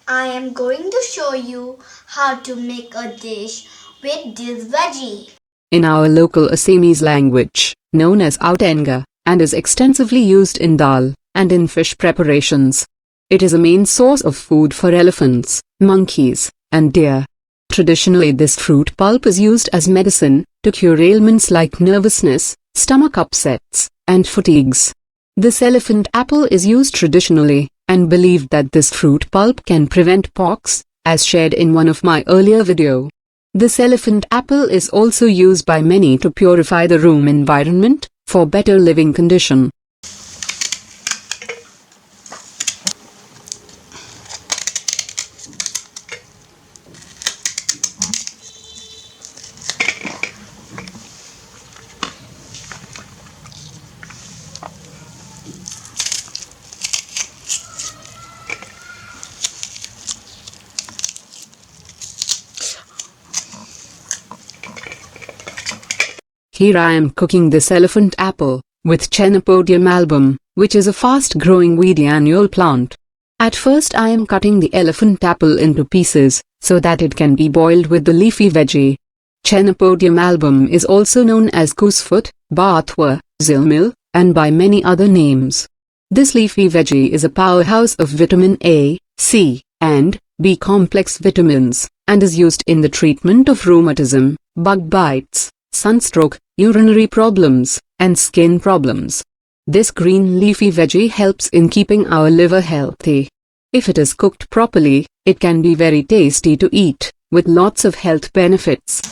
I am going to show you how to make a dish with this veggie. In our local Assamese language, known as Outenga, and is extensively used in dal and in fish preparations. It is a main source of food for elephants, monkeys, and deer. Traditionally, this fruit pulp is used as medicine to cure ailments like nervousness, stomach upsets, and fatigues. This elephant apple is used traditionally, and believed that this fruit pulp can prevent pox, as shared in one of my earlier video. This elephant apple is also used by many to purify the room environment for better living condition. Here I am cooking this elephant apple with Chenopodium album, which is a fast-growing weedy annual plant. At first I am cutting the elephant apple into pieces so that it can be boiled with the leafy veggie. Chenopodium album is also known as goosefoot, Outenga Zilmil, and by many other names. This leafy veggie is a powerhouse of vitamin A, C, and B complex vitamins, and is used in the treatment of rheumatism, bug bites, sunstroke, urinary problems, and skin problems. This green leafy veggie helps in keeping our liver healthy. If it is cooked properly, it can be very tasty to eat, with lots of health benefits.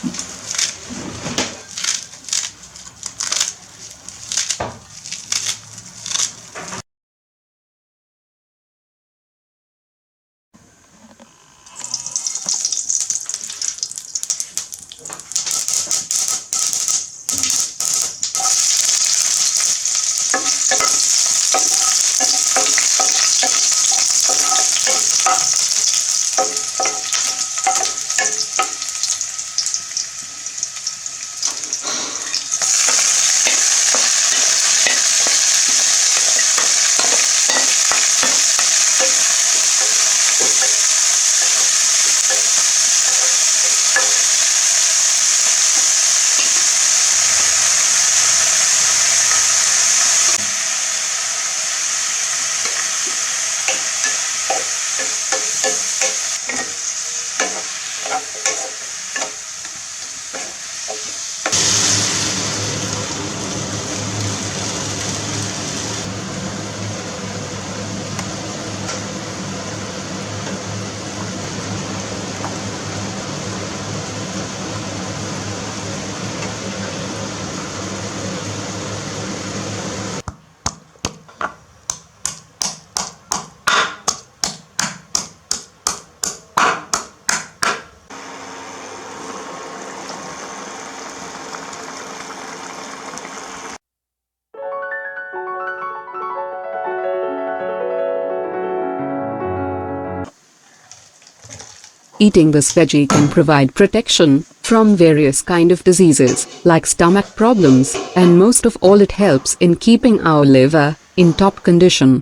Eating this veggie can provide protection from various kind of diseases like stomach problems, and most of all it helps in keeping our liver in top condition.